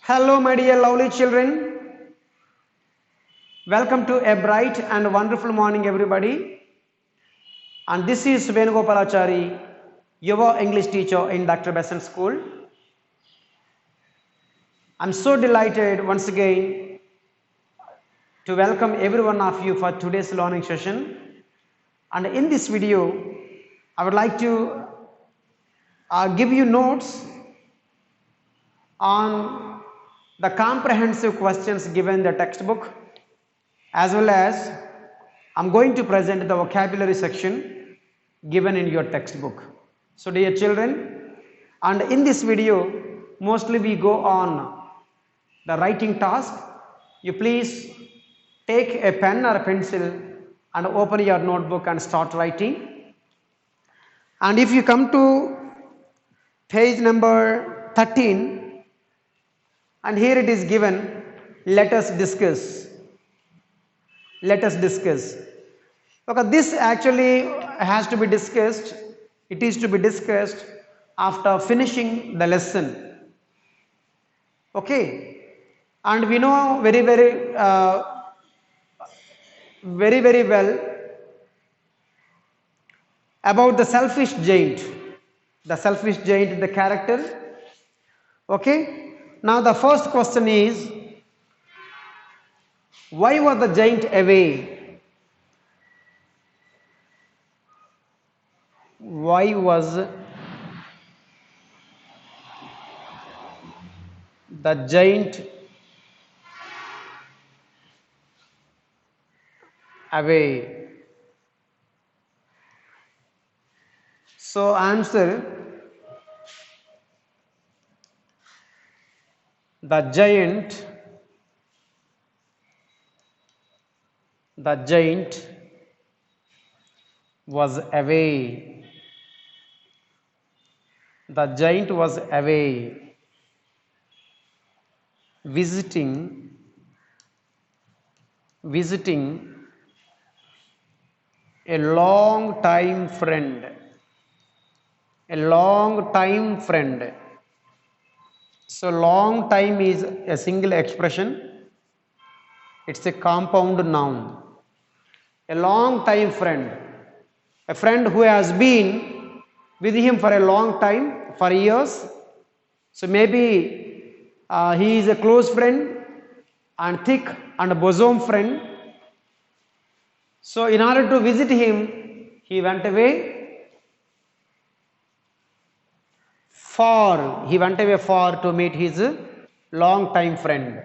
Hello, my dear lovely children. Welcome to a bright and wonderful morning, everybody. And this is Venugopalachari, your English teacher in Dr. Besant School. I'm so delighted once again to welcome every one of you for today's learning session. And in this video, I would like to give you notes on the comprehensive questions given in the textbook, as well as I'm going to present the vocabulary section given in your textbook. So dear children, and in this video mostly we go on the writing task. You please take a pen or a pencil and open your notebook and start writing. And if you come to page number 13, and here it is given, let us discuss. Let us discuss. Okay, this actually has to be discussed. It is to be discussed after finishing the lesson. Okay, and we know very well about the selfish giant. The selfish giant, the character. Okay, now the first question is, why was the giant away? Why was the giant away? So answer, the giant was away. The giant was away visiting a long time friend. A long time friend. So long time is a single expression. It's a compound noun. A long time friend. A friend who has been with him for a long time, for years. So maybe he is a close friend and thick and bosom friend. So in order to visit him, he went away far. He went away far to meet his long time friend.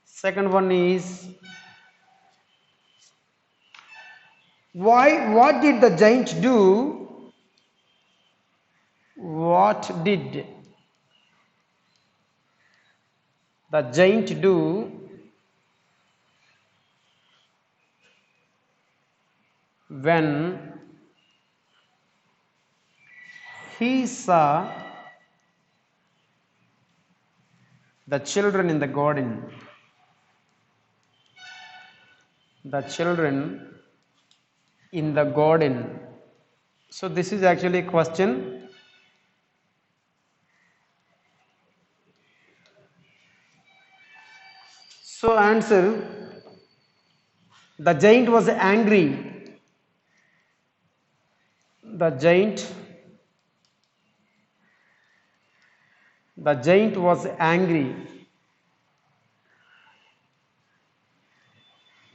Second one is, what did the giant do? What did the giant do when he saw the children in the garden? The children in the garden. So this is actually a question. So answer, the giant was angry. The giant was angry.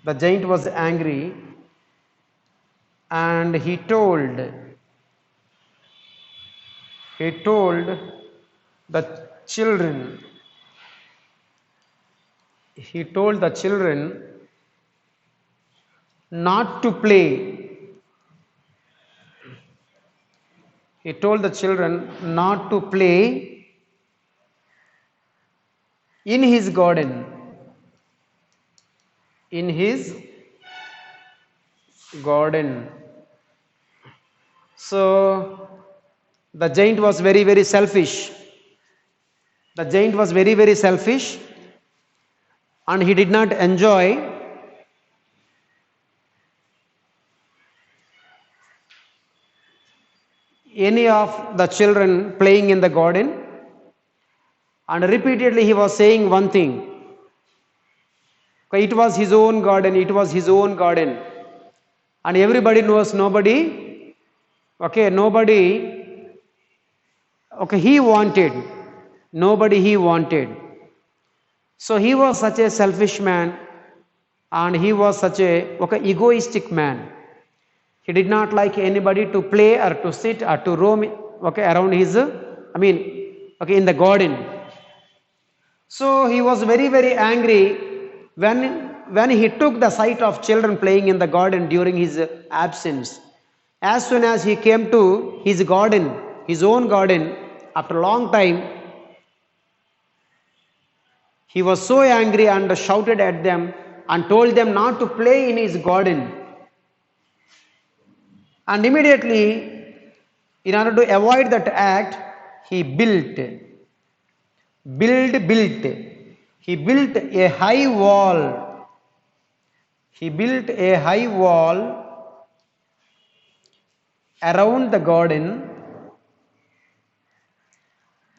The giant was angry and he told the children not to play. He told the children not to play in his garden. In his garden. So the giant was very selfish. The giant was very selfish and he did not enjoy any of the children playing in the garden, and repeatedly he was saying one thing. Okay, it was his own garden, it was his own garden. And everybody knows nobody, he wanted. Nobody he wanted. So he was such a selfish man and he was such a egoistic man. He did not like anybody to play or to sit or to roam around his, in the garden. So he was very, very angry when he took the sight of children playing in the garden during his absence. As soon as he came to his garden, his own garden, after a long time, he was so angry and shouted at them and told them not to play in his garden. And immediately, in order to avoid that act, he built. He built a high wall. He built a high wall around the garden.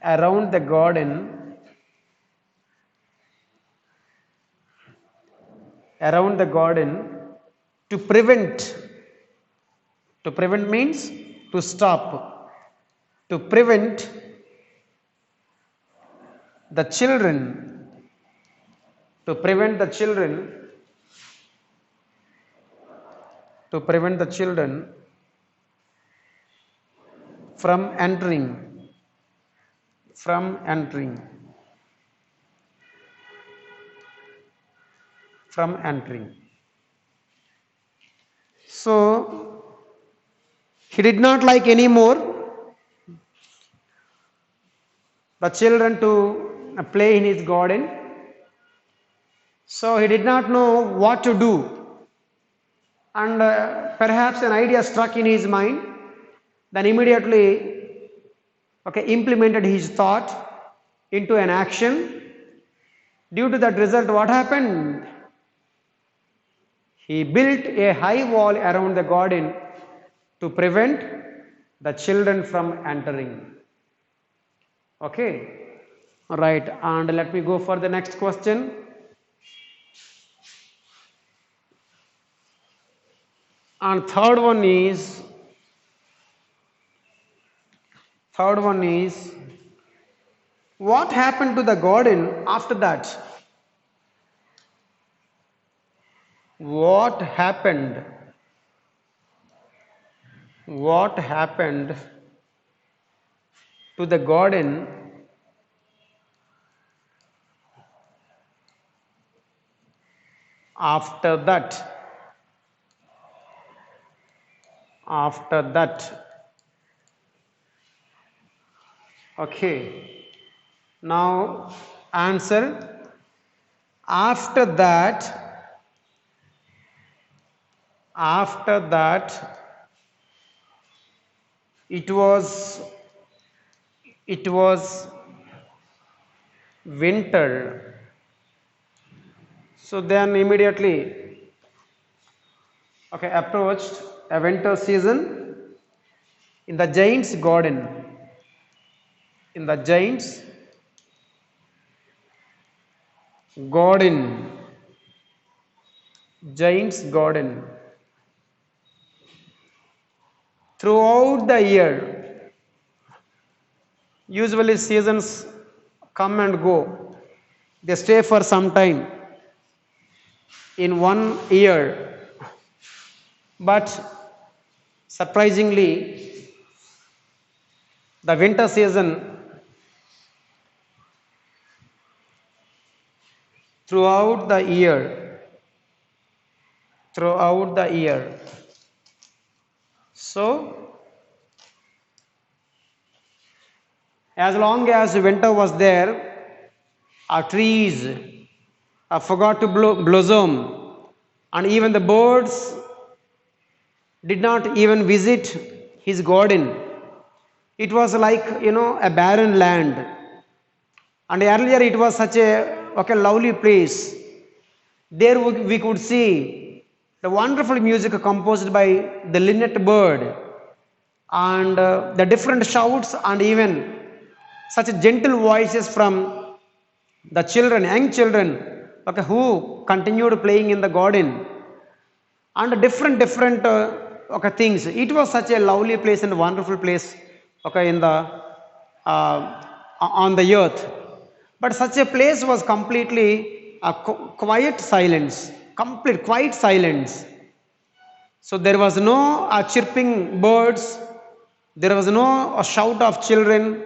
Around the garden. Around the garden to prevent. To prevent means to stop. To prevent the children. To prevent the children. To prevent the children from entering. From entering. From entering. So, he did not like anymore the children to play in his garden. So, he did not know what to do. And perhaps an idea struck in his mind. Then immediately implemented his thought into an action. Due to that result, what happened? He built a high wall around the garden to prevent the children from entering. Okay, right, and let me go for the next question. And third one is what happened to the garden after that? What happened to the garden after that? After that. Okay. Now answer. After that, it was winter. So then immediately approached a winter season in the giant's garden. In the giant's garden. Giant's garden. Throughout the year, usually seasons come and go. They stay for some time in 1 year. But surprisingly, the winter season throughout the year. So, as long as winter was there, our trees forgot to blossom, and even the birds did not even visit his garden. It was like, a barren land. And earlier it was such a lovely place. There we could see the wonderful music composed by the linnet bird and the different shouts and even such gentle voices from The children, young children, okay, who continued playing in the garden and different okay things. It was such a lovely place and wonderful place, okay, in the on the earth. But such a place was completely quiet silence, complete quiet silence. So there was no chirping birds, there was no shout of children,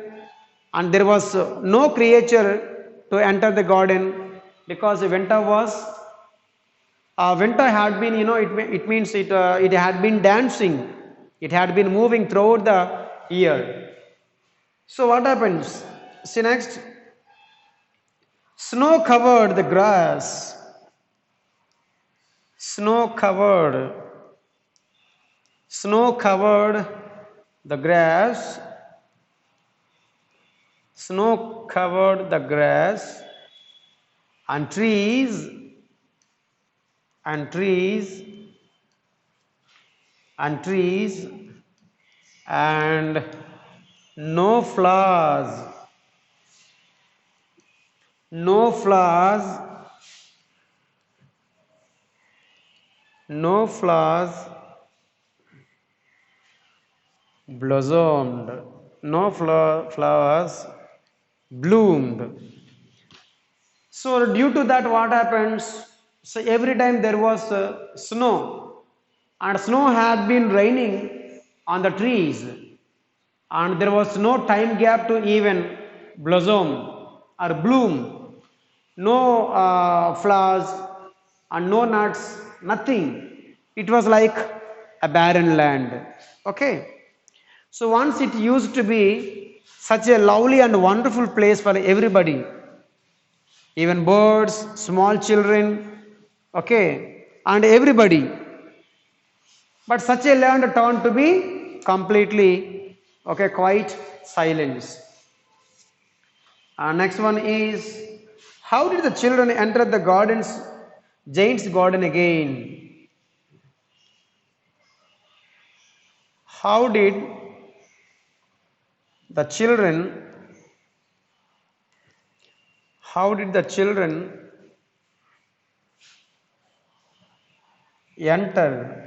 and there was no creature to enter the garden because winter had been, it means it had been dancing, it had been moving throughout the year. So what happens? See next, snow covered the grass, snow covered, snow covered the grass, snow covered the grass and trees and trees and trees and no flowers, no flowers, no flowers blossomed, no flowers bloomed. So due to that what happens? So every time there was snow and snow had been raining on the trees and there was no time gap to even blossom or bloom, no flowers and no nuts, nothing. It was like a barren land. Okay. So once it used to be such a lovely and wonderful place for everybody, even birds, small children, okay, and everybody. But such a land turned to be completely, okay, quite silence. Next one is, how did the children enter the giant's garden again? How did the children, how did the children enter?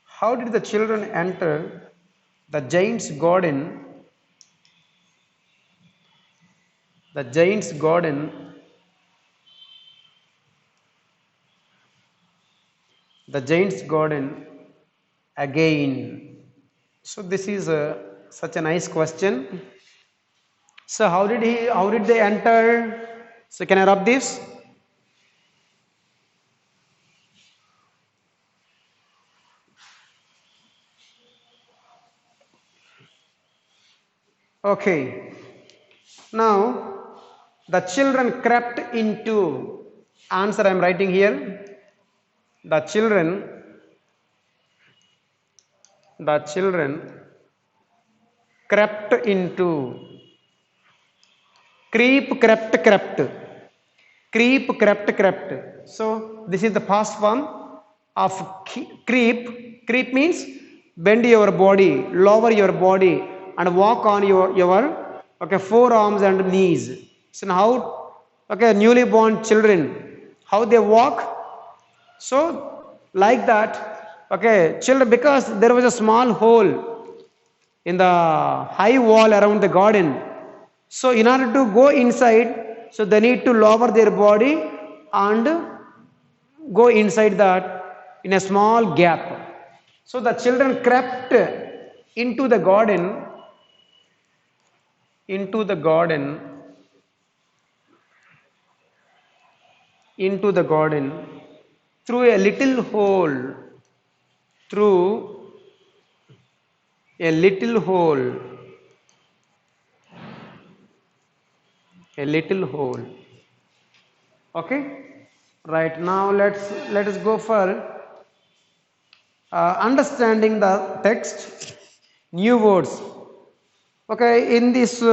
How did the children enter the giant's garden? The giant's garden, the giant's garden again. So this is such a nice question. So how did they enter? So can I rub this? Okay. Now the children crept into, answer I am writing here. The children crept into, creep, crept, creep, crept. So this is the past form of creep. Creep means bend your body, lower your body and walk on your okay, forearms and knees. So now, okay, newly born children, how they walk? So like that, okay, children, because there was a small hole in the high wall around the garden. So in order to go inside, so they need to lower their body and go inside that in a small gap. So the children crept into the garden, into the garden through a little hole, through a little hole, a little hole. Okay. Right now let us go for understanding the text, new words. Okay, in this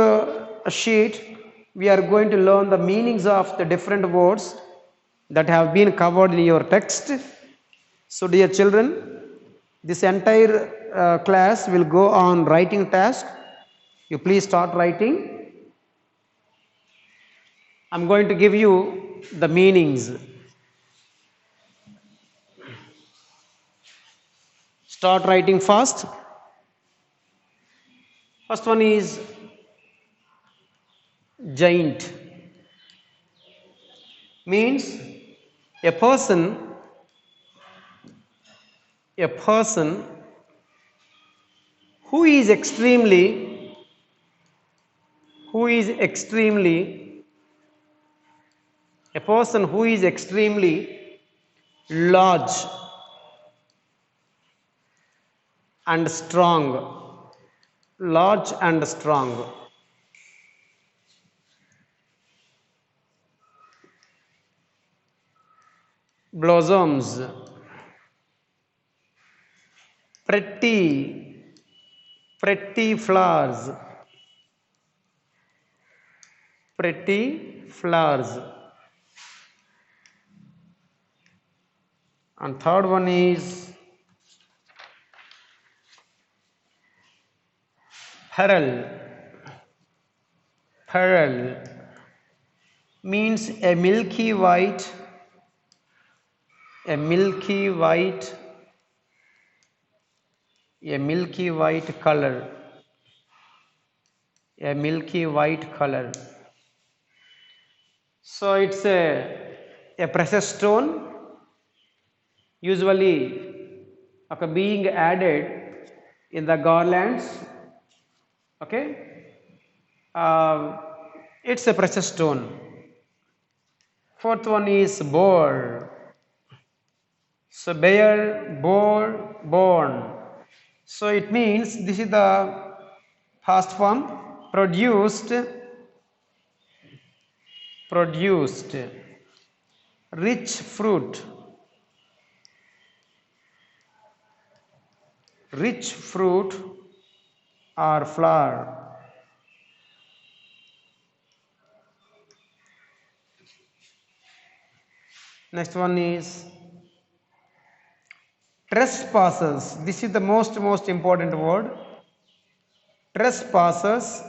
sheet we are going to learn the meanings of the different words that have been covered in your text. So dear children, this entire class will go on writing task. You please start writing. I'm going to give you the meanings. Start writing fast. First one is giant. Means a person who is extremely a person who is extremely large and strong. Large and strong. Blossoms. Pretty flowers. Pretty flowers. And third one is pearl. Pearl means a milky white a milky white color. A milky white color. So it's a precious stone, usually being added in the garlands. Okay, it's a precious stone. Fourth one is boar. So bear, boar, born. So it means this is the past form. Produced, rich fruit, or flower. Next one is trespassers. This is the most important word. Trespassers.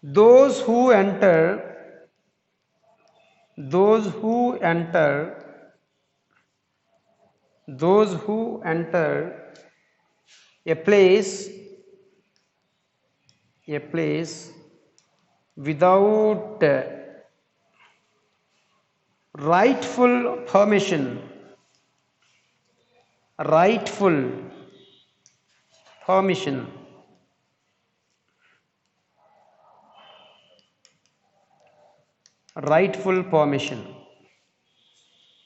Those who enter a place without rightful permission. Rightful permission.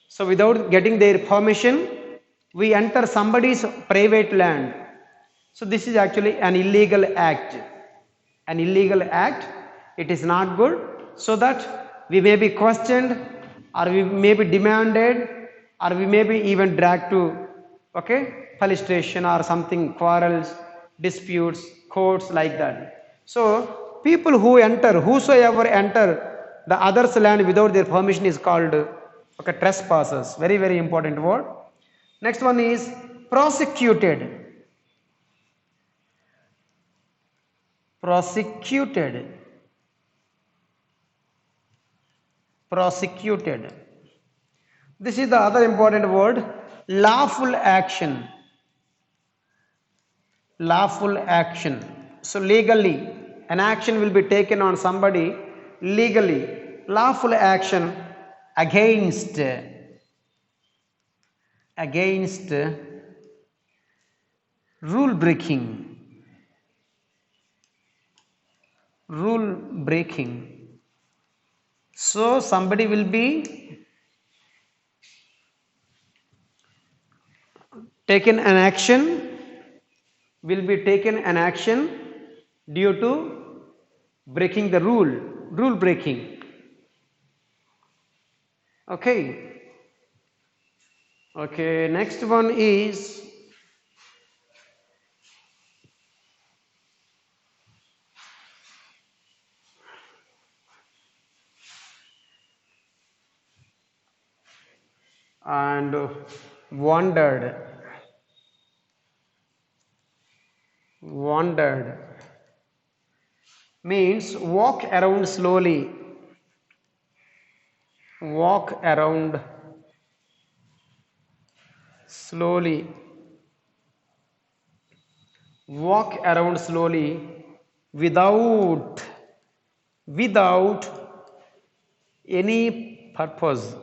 So without getting their permission, we enter somebody's private land. So this is actually an illegal act. It is not good, so that we may be questioned, or we may be demanded, or we may be even dragged to police station or something, quarrels, disputes, courts, like that. So people whosoever enter the other's land without their permission is called trespassers. Very important word. Next one is prosecuted. This is the other important word. Lawful action. So legally an action will be taken on somebody legally. Lawful action against rule breaking. So somebody will be taken an action due to breaking the rule breaking. Okay, next one is and wandered. means walk around slowly. Walk around slowly. Walk around slowly without any purpose.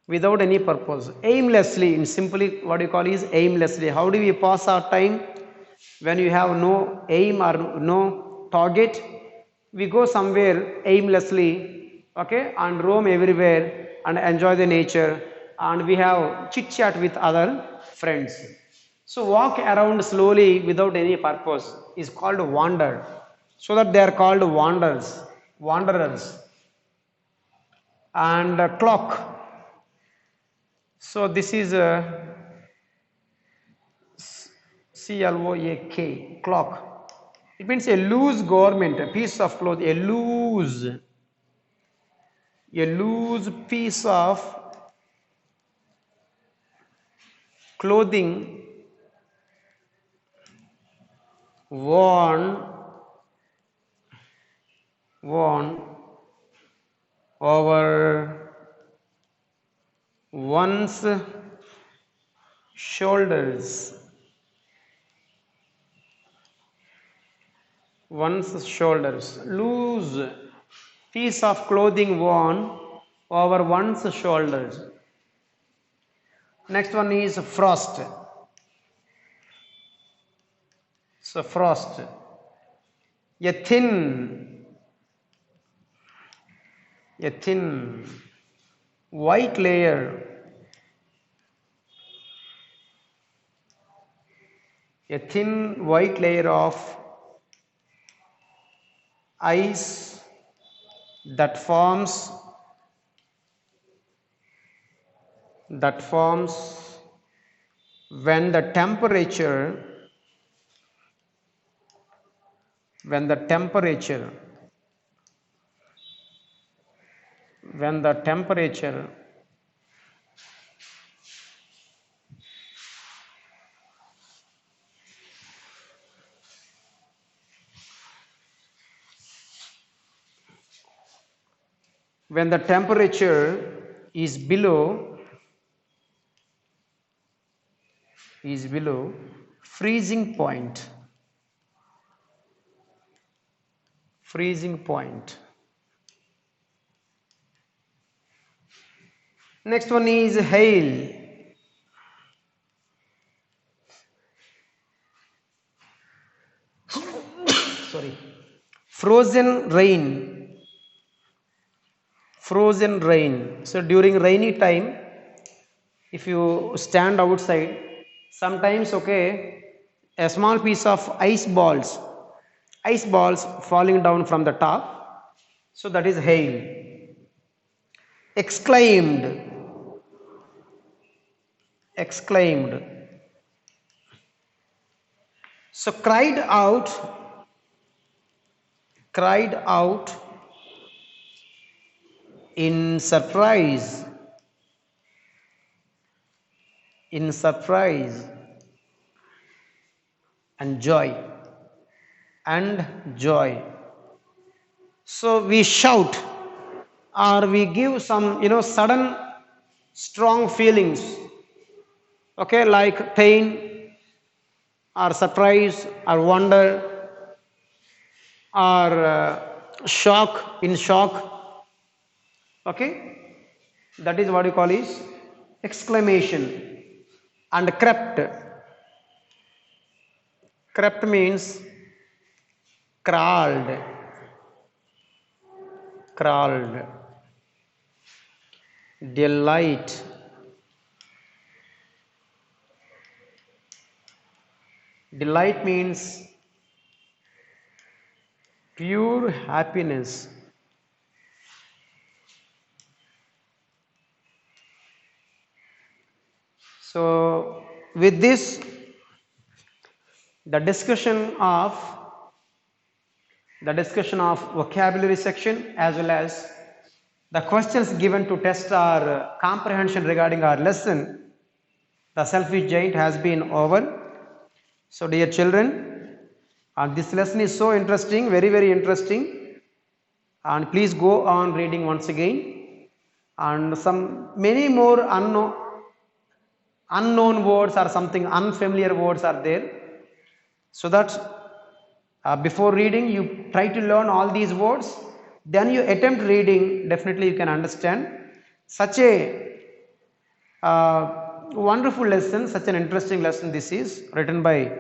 Without any purpose, aimlessly. In simply, what you call is aimlessly. How do we pass our time? When you have no aim or no target, we go somewhere aimlessly, okay, and roam everywhere and enjoy the nature, and we have chit chat with other friends. So walk around slowly without any purpose is called wander, so that they are called wanderers. And clock, so this is a clock, clock. It means a loose garment, a piece of cloth, a loose piece of clothing worn over one's shoulders. Loose piece of clothing worn over one's shoulders. Next one is frost. So frost, a thin white layer, of ice that forms when the temperature when the temperature is below freezing point. Next one is hail. Sorry. Frozen rain. So during rainy time, if you stand outside, sometimes, okay, a small piece of ice balls falling down from the top, so that is hail. Exclaimed. So cried out in surprise and joy. So we shout, or we give some sudden strong feelings, okay, like pain or surprise or wonder or shock, okay, that is what you call is exclamation. And crept means crawled. Delight means pure happiness. So with this, the discussion of vocabulary section, as well as the questions given to test our comprehension regarding our lesson, The selfish giant has been over. So dear children, this lesson is so interesting, very very interesting, and please go on reading once again, and some many more unknown words or something unfamiliar words are there, so that before reading you try to learn all these words, then you attempt reading, definitely you can understand. Such a wonderful lesson, such an interesting lesson this is, written by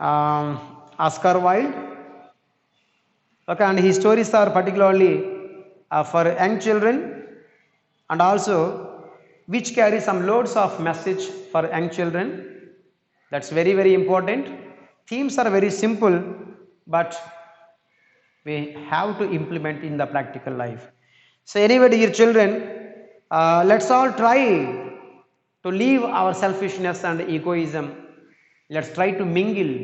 Oscar Wilde. Okay, and his stories are particularly for young children, and also which carry some loads of message for young children. That's very very important. Themes are very simple, but we have to implement in the practical life. So anyway, dear children, let's all try to leave our selfishness and egoism. Let's try to mingle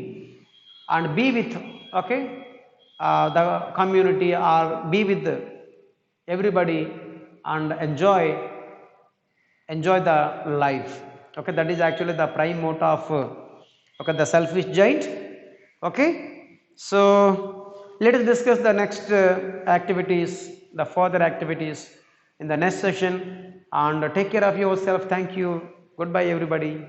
and be with, okay, the community, or be with everybody and enjoy the life. Okay, that is actually the prime motto of okay, the selfish giant. Okay, so let us discuss the next activities, the further activities in the next session, and take care of yourself. Thank you. Goodbye everybody.